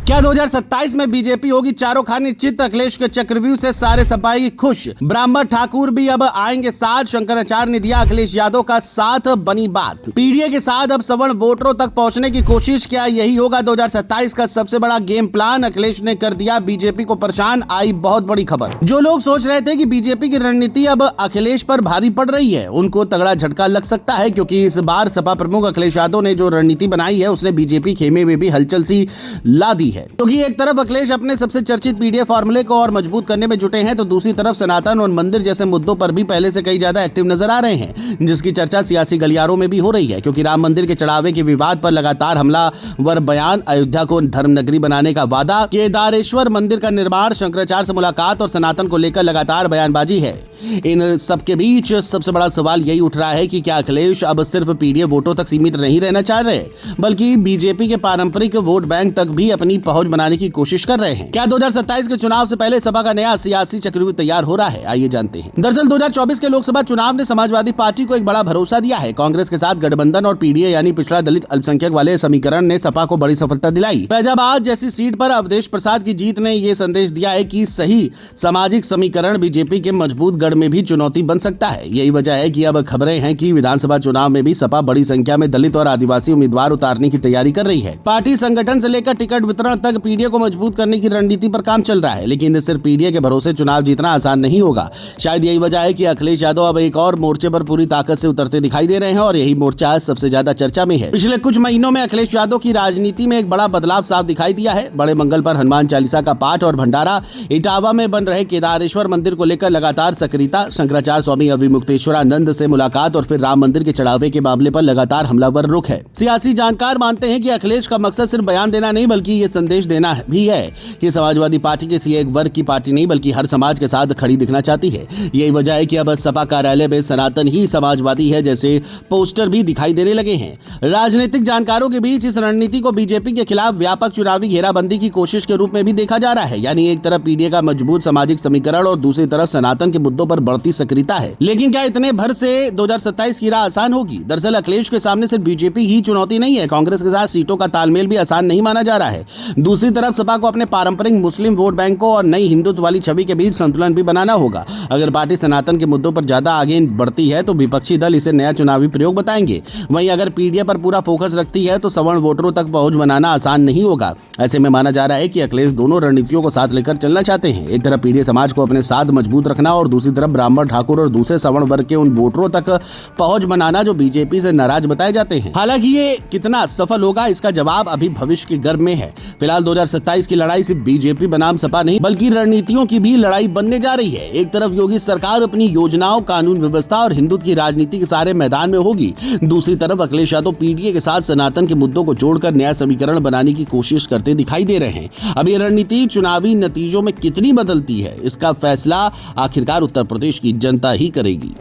क्या 2027 में बीजेपी होगी चारों खाने चित? अखिलेश के चक्रव्यूह से सारे सपाई खुश। ब्राह्मण ठाकुर भी अब आएंगे साथ। शंकराचार्य ने दिया अखिलेश यादव का साथ, बनी बात। पीडीए के साथ अब सवर्ण वोटरों तक पहुंचने की कोशिश। क्या यही होगा 2027 का सबसे बड़ा गेम प्लान? अखिलेश ने कर दिया बीजेपी को परेशान। आई बहुत बड़ी खबर। जो लोग सोच रहे थे कि बीजेपी की रणनीति अब अखिलेश पर भारी पड़ रही है, उनको तगड़ा झटका लग सकता है, क्योंकि इस बार सपा प्रमुख अखिलेश यादव ने जो रणनीति बनाई है उसने बीजेपी खेमे में भी हलचल सी ला दी है। क्योंकि एक तरफ अखिलेश अपने सबसे चर्चित पीडीए फॉर्मूले को और मजबूत करने में जुटे हैं, तो दूसरी तरफ सनातन और मंदिर जैसे मुद्दों पर भी पहले से कई ज्यादा एक्टिव नजर आ रहे हैं, जिसकी चर्चा सियासी गलियारों में भी हो रही है। क्योंकि राम मंदिर के चढ़ावे के विवाद पर लगातार हमलावर बयान, अयोध्या को धर्मनगरी बनाने का वादा, केदारेश्वर मंदिर का निर्माण, शंकराचार्य से मुलाकात और सनातन को लेकर लगातार बयानबाजी है। इन सबके बीच सबसे बड़ा सवाल यही उठ रहा है कि क्या अखिलेश अब सिर्फ पीडीए वोटों तक सीमित नहीं रहना चाह रहे, बल्कि बीजेपी के पारंपरिक वोट बैंक तक भी अपनी पहुंच बनाने की कोशिश कर रहे हैं? क्या 2027 के चुनाव से पहले सपा का नया सियासी चक्रव्यूह तैयार हो रहा है? आइए जानते हैं। दरअसल 2024 के लोकसभा चुनाव ने समाजवादी पार्टी को एक बड़ा भरोसा दिया है। कांग्रेस के साथ गठबंधन और पीडीए यानी पिछड़ा दलित अल्पसंख्यक वाले समीकरण ने सपा को बड़ी सफलता दिलाई। फैजाबाद जैसी सीट पर अवधेश प्रसाद की जीत ने यह संदेश दिया है कि सही सामाजिक समीकरण बीजेपी के मजबूत गढ़ में भी चुनौती बन सकता है। यही वजह है कि अब खबरें हैं कि विधानसभा चुनाव में भी सपा बड़ी संख्या में दलित और आदिवासी उम्मीदवार उतारने की तैयारी कर रही है। पार्टी संगठन से लेकर टिकट वितरण तक पीडीए को मजबूत करने की रणनीति पर काम चल रहा है। लेकिन सिर्फ पीडीए के भरोसे चुनाव जीतना आसान नहीं होगा। शायद यही वजह है कि अखिलेश यादव अब एक और मोर्चे पर पूरी ताकत से उतरते दिखाई दे रहे हैं, और यही मोर्चा सबसे ज्यादा चर्चा में है। पिछले कुछ महीनों में अखिलेश यादव की राजनीति में एक बड़ा बदलाव साफ दिखाई दिया है। बड़े मंगल पर हनुमान चालीसा का पाठ और भंडारा, इटावा में बन रहे केदारेश्वर मंदिर को लेकर लगातार सक्रियता, शंकराचार्य स्वामी अविमुक्तेश्वरानंद से मुलाकात और फिर राम मंदिर के चढ़ावे के मामले पर लगातार हमलावर रुख है। सियासी जानकार मानते हैं कि अखिलेश का मकसद सिर्फ बयान देना नहीं, बल्कि ये संदेश देना भी है कि समाजवादी पार्टी किसी एक वर्ग की पार्टी नहीं, बल्कि हर समाज के साथ खड़ी दिखना चाहती है। यही वजह है कि अब सपा कार्यालय में सनातन ही समाजवादी है जैसे पोस्टर भी दिखाई देने लगे हैं। राजनीतिक जानकारों के बीच इस रणनीति को बीजेपी के खिलाफ व्यापक चुनावी घेराबंदी की कोशिश के रूप में भी देखा जा रहा है। यानी एक तरफ पीडीए का मजबूत सामाजिक समीकरण और दूसरी तरफ सनातन के मुद्दों पर बढ़ती सक्रियता है। लेकिन क्या इतने भर से 2027 की राह आसान होगी? दरअसल अखिलेश के सामने सिर्फ बीजेपी ही चुनौती नहीं है, कांग्रेस के साथ सीटों का तालमेल भी आसान नहीं माना जा रहा है। दूसरी तरफ सपा को अपने पारंपरिक मुस्लिम वोट बैंकों और नई हिंदुत्व वाली छवि के बीच संतुलन भी बनाना होगा। अगर पार्टी सनातन के मुद्दों पर ज्यादा आगे बढ़ती है तो विपक्षी दल इसे नया चुनावी प्रयोग बताएंगे। वहीं अगर पीडीए पर पूरा फोकस रखती है तो सवर्ण वोटरों तक पहुंच बनाना आसान नहीं होगा। ऐसे में माना जा रहा है कि अखिलेश दोनों रणनीतियों को साथ लेकर चलना चाहते हैं। एक तरफ पीडीए समाज को अपने साथ मजबूत रखना और दूसरी तरफ ब्राह्मण ठाकुर और दूसरे सवर्ण वर्ग के उन वोटरों तक पहुंच बनाना जो बीजेपी से नाराज बताए जाते हैं। हालांकि ये कितना सफल होगा इसका जवाब अभी भविष्य के गर्भ में है। फिलहाल 2027 की लड़ाई सिर्फ बीजेपी बनाम सपा नहीं, बल्कि रणनीतियों की भी लड़ाई बनने जा रही है। एक तरफ योगी सरकार अपनी योजनाओं, कानून व्यवस्था और हिंदुत्व की राजनीति के सारे मैदान में होगी। दूसरी तरफ अखिलेश यादव पीडीए के साथ सनातन के मुद्दों को जोड़कर नया समीकरण बनाने की कोशिश करते दिखाई दे रहे हैं। अब ये रणनीति चुनावी नतीजों में कितनी बदलती है, इसका फैसला आखिरकार उत्तर प्रदेश की जनता ही करेगी।